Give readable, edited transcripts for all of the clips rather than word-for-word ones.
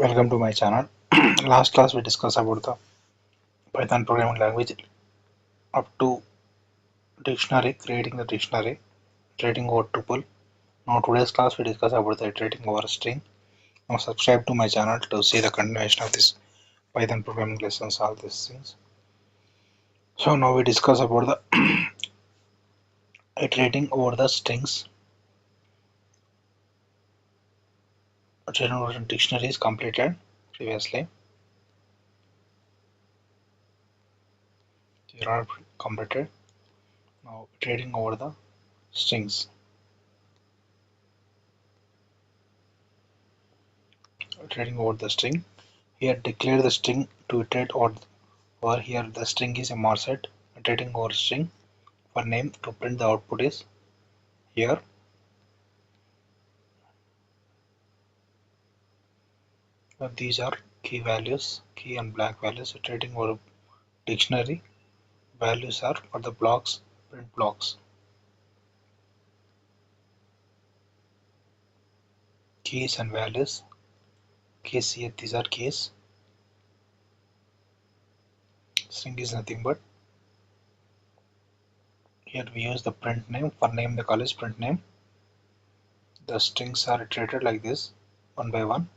Welcome to my channel. Last class we discussed about the Python programming language up to dictionary, creating the dictionary, iterating over tuple. Now today's class we discuss about the iterating over string. Now subscribe to my channel to see the continuation of this Python programming lessons, all these things. So now we discuss about the iterating over the strings. Iterating dictionary is completed previously. They are completed. Now iterating over the strings. Iterating over the string. Here declare the string to iterate over here the string is a marset iterating over string for name to print the output is here. These are key values, key and black values iterating over dictionary. Values are for the blocks, print blocks. Keys and values. Keys here, these are keys. String is nothing but here we use the print name for name the call is print name. The strings are iterated like this one by one.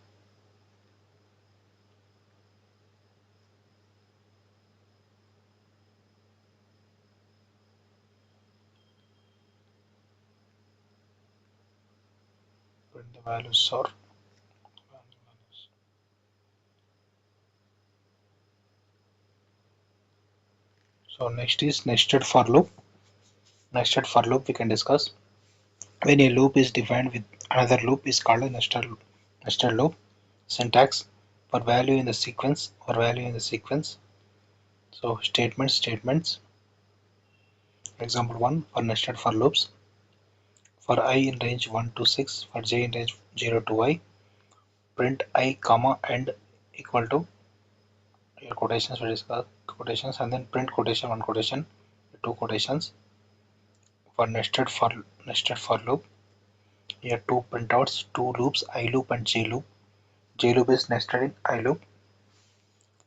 Print the values or so next is nested for loop. Nested for loop we can discuss. When a loop is defined with another loop is called a nested loop. Syntax for value in the sequence or value in the sequence. So statements. Example 1 for nested for loops. For I in range 1 to 6, for j in range 0 to I, print I comma end equal to your quotations we discuss quotations and then print quotation 1 quotation 2 quotations. For nested for loop, here two printouts, two loops, I loop and j loop. J loop is nested in I loop.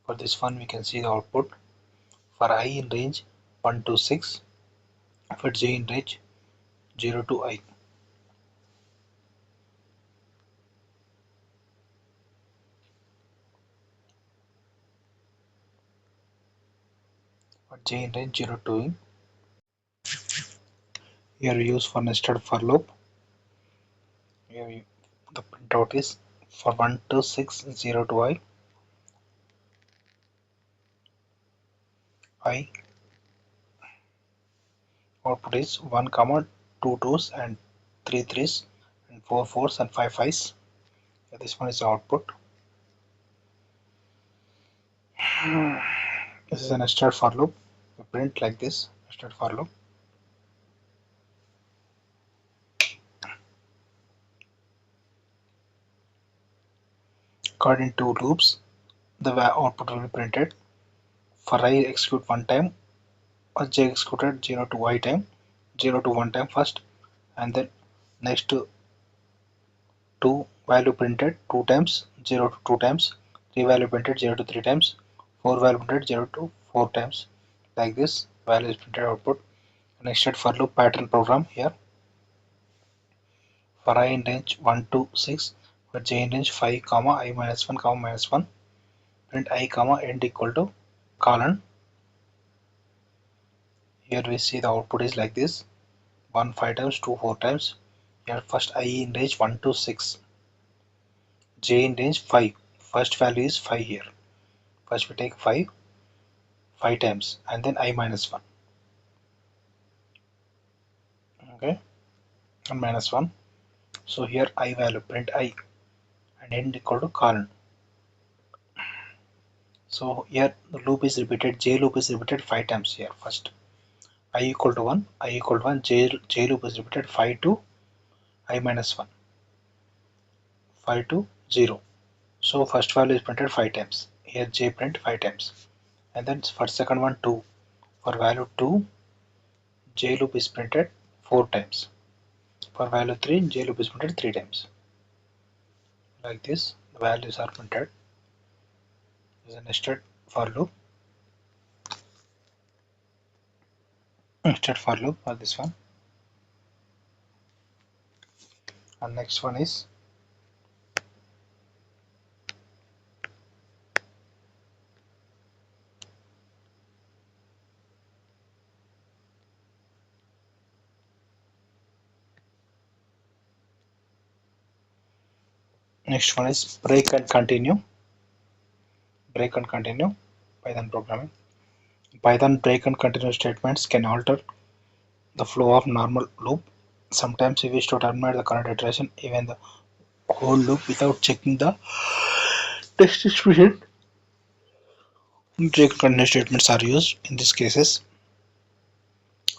For this one we can see the output for I in range 1 to 6, for j in range 0 to I. For j in range 0 to I. Here we use for nested for loop. Here the printout is for 1 to 6, 0 to I. Output is 1 comma 2 twos and 3 threes and 4 fours and 5 fives. This one is the output. This is a nested for loop. We print like this nested for loop. According to loops, the output will be printed. For I execute one time, or j executed 0 to I time, 0 to 1 time first, and then next 2 value printed 2 times, 0 to 2 times, 3 value printed 0 to 3 times, 4 value printed 0 to 4 times. Like this, value is printed output. Nested for loop pattern program here. For I in range 1 to 6, for j in range 5 comma I minus 1 comma minus 1, print I comma end equal to colon. Here we see the output is like this: 1 5 times, 2 4 times. Here first I in range 1 to 6, j in range 5. First value is 5 here. First we take 5 times and then I minus 1. Okay, and minus 1. So here I value print I and end equal to colon. So here the loop is repeated, j loop is repeated 5 times here. First I equal to 1, I equal to 1, j loop is repeated 5 to I minus 1, 5 to 0. So first value is printed 5 times. Here j print 5 times. And then for second one 2. For value 2, j loop is printed 4 times. For value 3, j loop is printed 3 times. Like this, the values are printed. This is a nested for loop. Nested for loop for this one. And next one is break and continue. Break and continue Python programming. Python break and continue statements can alter the flow of normal loop. Sometimes we wish to terminate the current iteration, even the whole loop, without checking the text expression. Break and continue statements are used in these cases.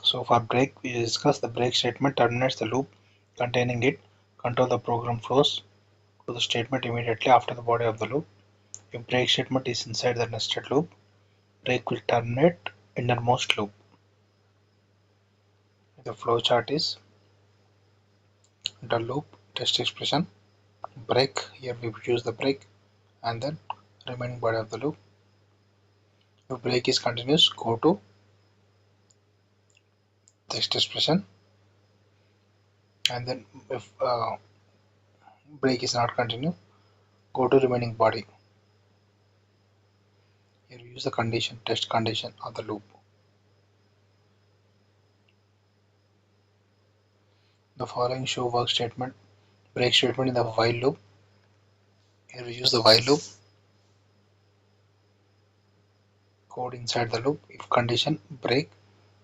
So for break, we discuss the break statement terminates the loop containing it. Control the program flows to the statement immediately after the body of the loop. If break statement is inside the nested loop, break will terminate innermost loop. The flow chart is the loop, test expression, break. Here we use the break, and then remaining body of the loop. If break is continuous, go to test expression, and then if break is not continuous, go to remaining body. Here we use the condition, test condition of the loop. The following show work statement, break statement in the while loop. Here we use the while loop. Code inside the loop. If condition break,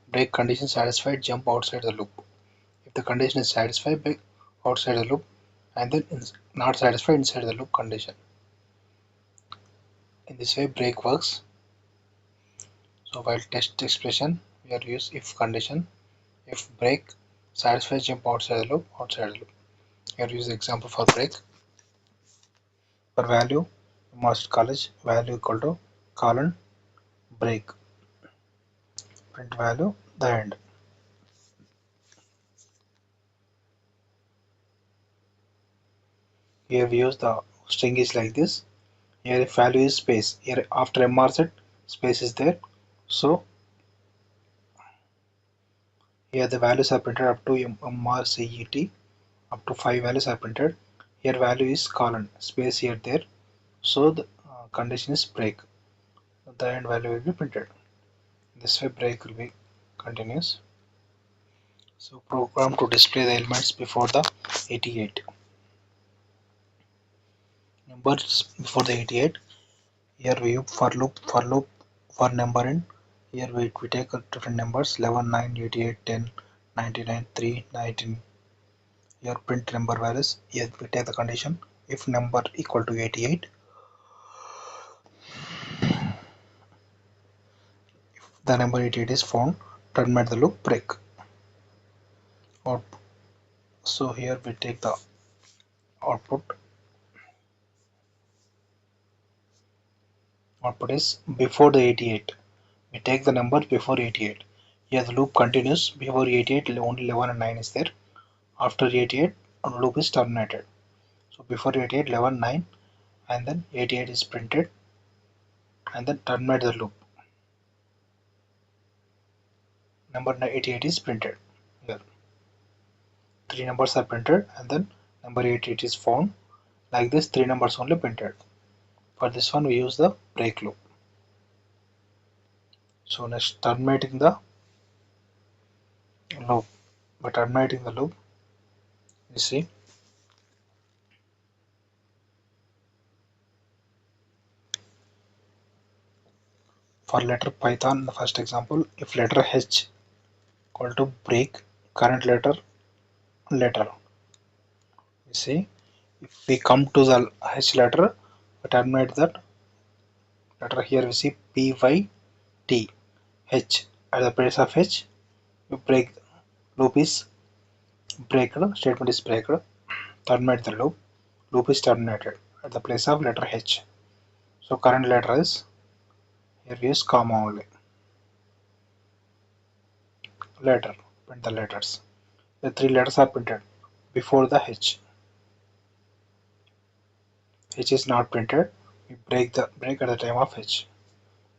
break condition satisfied, jump outside the loop. If the condition is satisfied, break outside the loop, and then not satisfied inside the loop condition. In this way break works. So while test expression, we are use if condition, if break satisfies, jump outside the loop, outside the loop. Here use the example for break. For value, must college value equal to colon break. Print value the end. Here we use the string is like this. Here if value is space. Here after mrz space is there. So here the values are printed up to mrcet. Up to 5 values are printed. Here value is colon space here there. So the condition is break. The end value will be printed. This way break will be continuous. So program to display the elements before the 88. Numbers before the 88. Here we use for loop for number in. Here we take different numbers 11, 9, 88, 10, 99, 3, 19. Here print number values. Here we take the condition if number equal to 88. If the number 88 is found, terminate the loop, break. So here we take the output. Output is before the 88. We take the number before 88. Here the loop continues. Before 88 only 11 and 9 is there. After 88 loop is terminated. So before 88 11 9 and then 88 is printed and then terminate the loop. Number 88 is printed. Here 3 numbers are printed and then number 88 is found. Like this 3 numbers only printed. For this one we use the break loop. So next terminating the loop. By terminating the loop, you see for letter Python, the first example, if letter H equal to break current letter. You see, if we come to the H letter, we terminate that letter. Here we see PYT H at the place of H. We break loop is breaked, statement is breaked, terminate the loop. Loop is terminated at the place of letter H. So current letter is here we use comma only. Letter, print the letters. The 3 letters are printed before the H. H is not printed, we break at the time of H.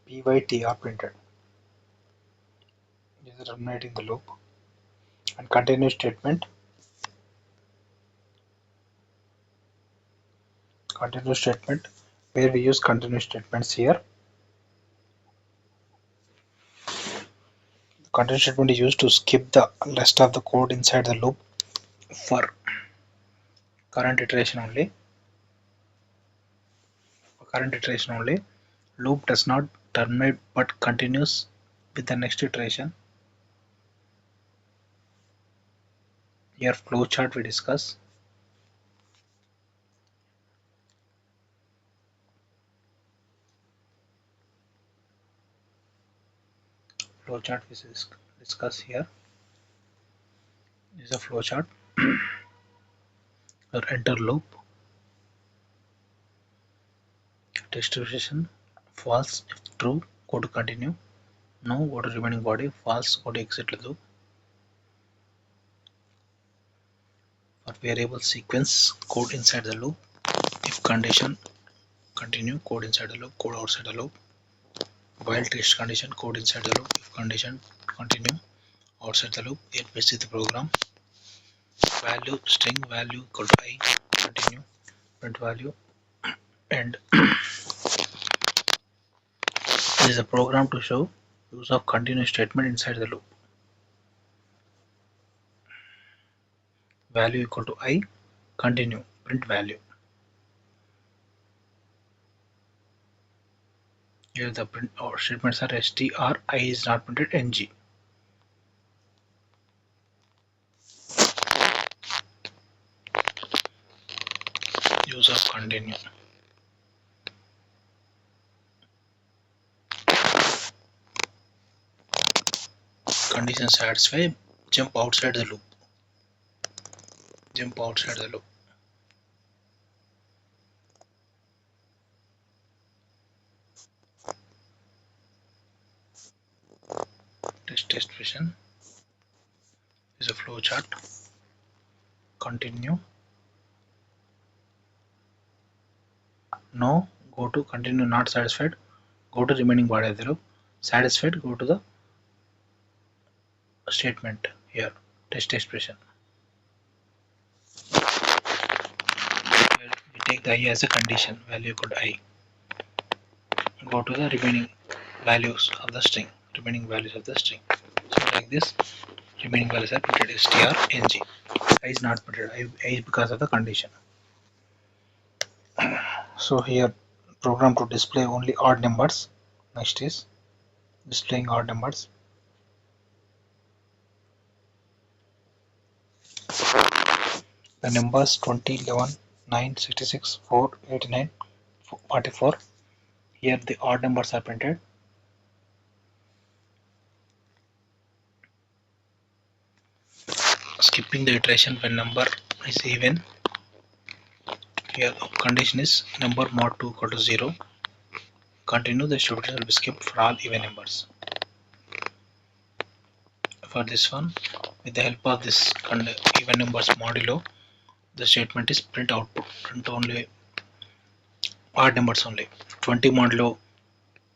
P, Y, T are printed. This is terminating the loop. And continuous statement. Continuous statement, where we use continuous statements here. Continuous statement is used to skip the rest of the code inside the loop for current iteration only. For current iteration only, loop does not terminate but continues with the next iteration. Here flowchart we discuss. Flowchart we discuss here. This is a flowchart. Or enter loop. Distribution false if true, go to continue. No, go to remaining body. False, go to exit loop. For variable sequence, code inside the loop. If condition, continue, code inside the loop, code outside the loop. While test condition, code inside the loop. If condition, continue, outside the loop. It pastes the program. Value, string value equal to I, continue, print value, and this is a program to show use of continuous statement inside the loop. Value equal to I, continue, print value. Here the print or statements are str, I is not printed, ng. Use of continue. Condition satisfy, jump outside the loop. Jump outside the loop. Test vision is a flow chart. Continue. No, go to continue not satisfied. Go to remaining body of the loop. Satisfied, go to the statement here. Test expression. We take the I as a condition. Value equal to I. Go to the remaining values of the string. Remaining values of the string. So like this, remaining values are printed str, ng. I is not printed. I is because of the condition. So here program to display only odd numbers. Next is displaying odd numbers. The numbers 20, 11, 9, 66, 4, 89, 44. Here the odd numbers are printed. Skipping the iteration when number is even. Here condition is number mod 2 equal to 0. Continue, the distribution will be skipped for all even numbers. For this one, with the help of this even numbers modulo, the statement is print output, print only odd numbers only. 20 modulo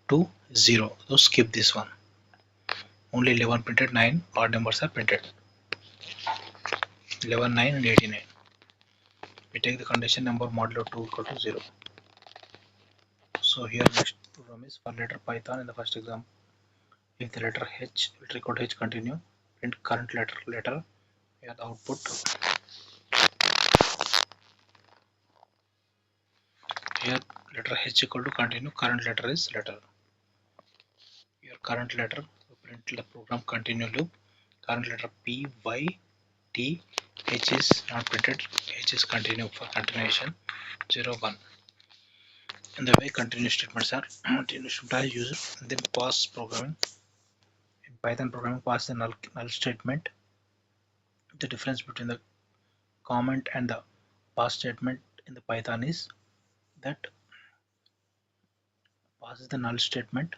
2 0, so skip this one. Only 11 printed, 9 odd numbers are printed. 11, 9 and 89. We take the condition number modulo 2 equal to 0. So here next program is for letter Python in the first example. If the letter H, letter equal to H, continue, print current letter. Here the output. Here letter H equal to continue, current letter is letter. Here current letter, print the program continue loop. Current letter P, Y, T, H is not printed, H is continue for continuation 0, 1. And the way continuous statements are used in the pass programming. In Python programming, pass the null statement. The difference between the comment and the pass statement in the Python is that pass is the null statement.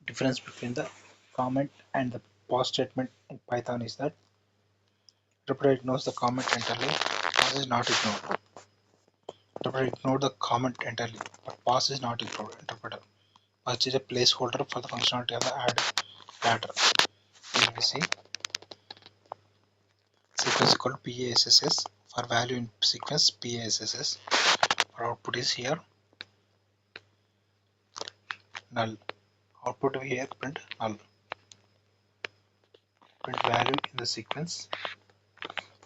Difference between the comment and the pass statement in Python is that interpreter ignores the comment entirely, pass is not ignored. Ignore the comment entirely, but pass is not interpreter. Pass is a placeholder for the functionality of the add later. Here we see sequence called PASSS for value in sequence PASSS. Our output is here null. Output we here print null. Print value in the sequence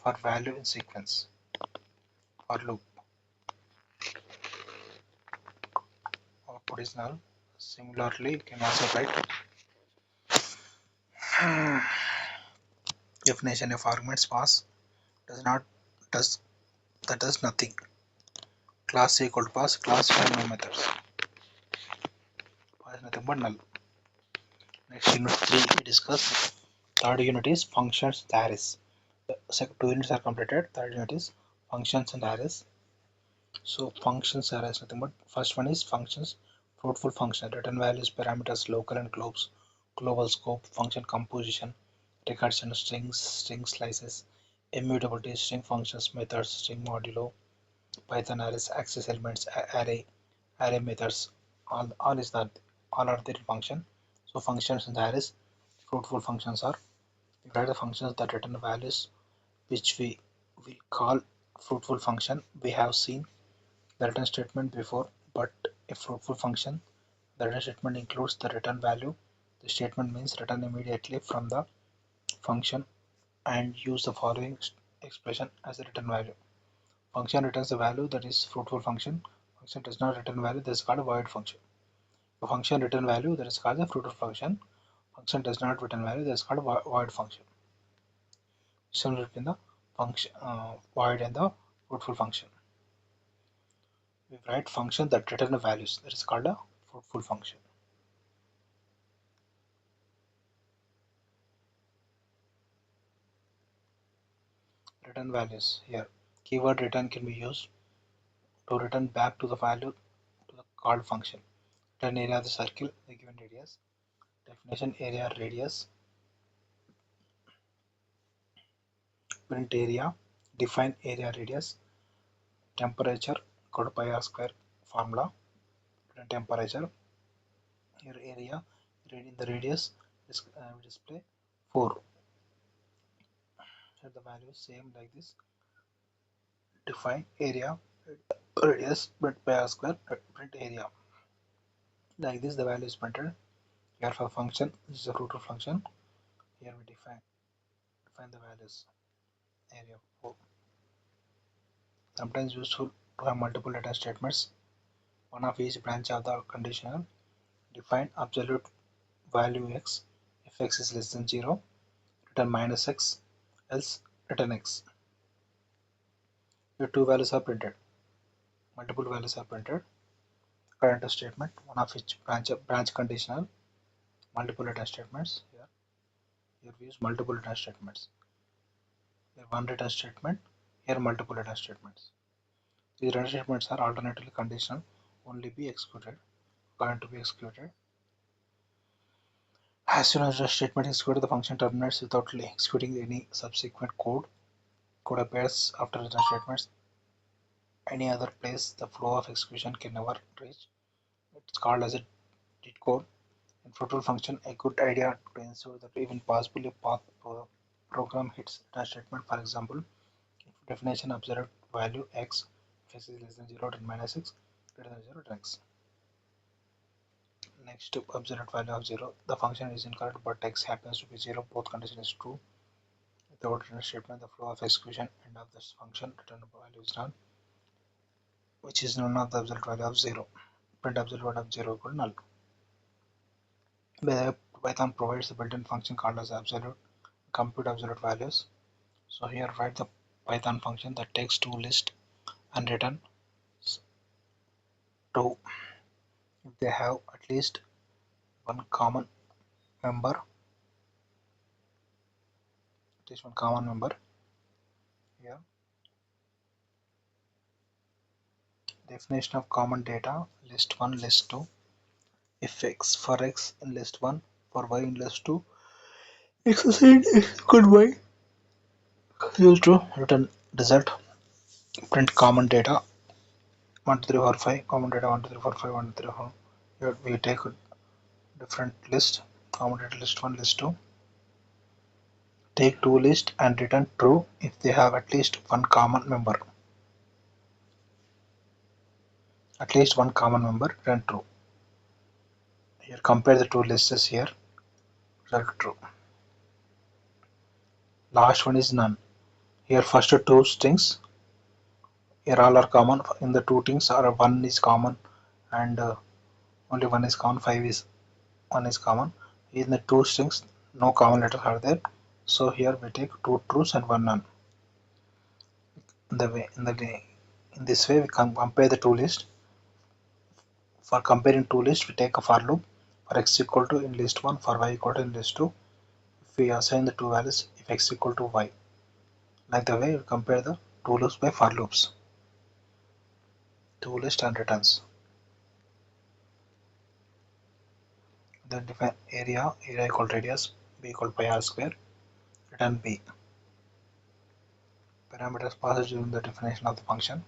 for value in sequence for loop. Output is null. Similarly, you can also write definition of arguments pass does that does nothing. Class equal to pass class have no methods. Pass nothing but null. Next unit 3 we discuss. Third unit is functions and arrays. The second two units are completed. Third unit is functions and arrays. So functions arrays nothing but first one is functions. Fruitful function, return values, parameters, local and global scope, function composition, recursion, strings, string slices, immutability, string functions, methods, string modulo, Python arrays, access elements, array methods. All is that all are there in function. So functions and arrays, fruitful functions are we write the functions that return values which we will call fruitful function. We have seen the return statement before, but a fruitful function, the return statement includes the return value. The statement means return immediately from the function and use the following expression as a return value. Function returns the value that is fruitful function. Function does not return value that is called a void function. A function return value that is called a fruitful function. Function does not return value that is called a void function. Similar between the function void and the fruitful function. We write function that return the values that is called a fruitful function. Return values here. Keyword return can be used to return back to the value to the called function. Return area of the circle, the given radius. Definition area radius. Print area. Define area radius. Temperature equal to pi r square formula. Print temperature. Here area in the radius display 4. Set the value same like this. Define area radius print pi r square print area. Like this the value is printed. Here for function, this is a fruitful function. Here we define the values area 4. Sometimes useful to have multiple return statements. One of each branch of the conditional. Define absolute value x if x is less than 0. Return minus x else return x. Here two values are printed. Multiple values are printed. Current statement, one of each branch conditional. Multiple return statements. Here we use multiple return statements. Here one return statement. Here multiple return statements. These return statements are alternatively conditional, only be executed, going to be executed. As soon as the statement is executed, the function terminates without executing any subsequent code. Code appears after return statements. Any other place the flow of execution can never reach. It's called as a dead code. In fruitful function, a good idea to ensure that even possibly path program hits return statement. For example, if definition observed value x, if x is less than 0, then minus x, greater than 0, then x. Next to observed value of 0, the function is incorrect but x happens to be 0, both condition is true. Without return statement, the flow of execution end of this function return value is null, which is none of the observed value of 0. Print observed value of 0 equal null. Python provides a built-in function called as absolute, compute absolute values. So here write the Python function that takes two lists and return two if they have at least one common member. Here definition of common data, list 1, list 2. If x for x in list 1, for y in list 2, x assigned x equal y. Used to return result, print common data. 1 2 3 4 5 common data 1 2 3 4 5 1 2 3 4. Here we take a different list, common data list 1 list 2. Take two lists and return true if they have at least one common member. At least one common member, return true. Here compare the two lists here, result true. Last one is none. Here first two strings, here all are common. In the two things are one is common and only one is common, 5 is one is common. In the two strings no common letters are there, so here we take two trues and one none. In this way we can compare the two lists. For comparing two lists we take a for loop for x equal to in list 1, for y equal to in list 2. If we assign the two values if x equal to y, like the way we compare the two loops by for loops. Two list and returns. Then define area equal radius, b equal pi r square, return b. Parameters passed during the definition of the function.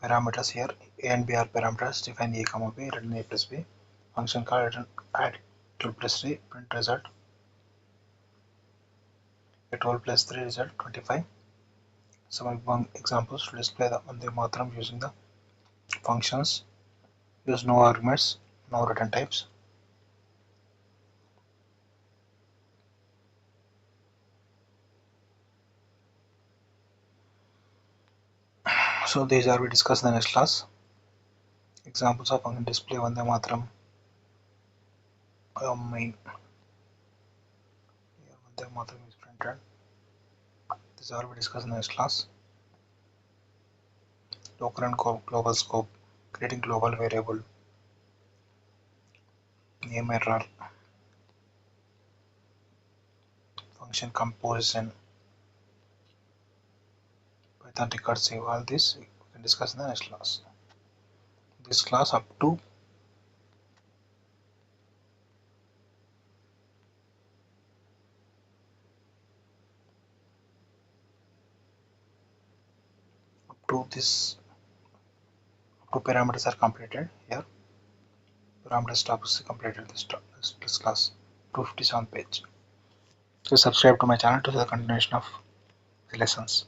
Parameters here a and b are parameters. Define a comma b, return a plus b. Function call return add 12 plus 3, print result. A 12 plus 3 result 25. Some examples to display the Vande Mataram using the functions. Use no arguments, no return types. So these are we discuss in the next class. Examples of function display Vande Mataram main. Here Vande Mataram is printed. These are we discuss in the next class. Local and global scope, creating global variable, name error, function composition, Python recursive. All this we can discuss in the next class. This class up to this two parameters are completed. Here parameter stop is completed this class 257 page. So subscribe to my channel to the continuation of the lessons.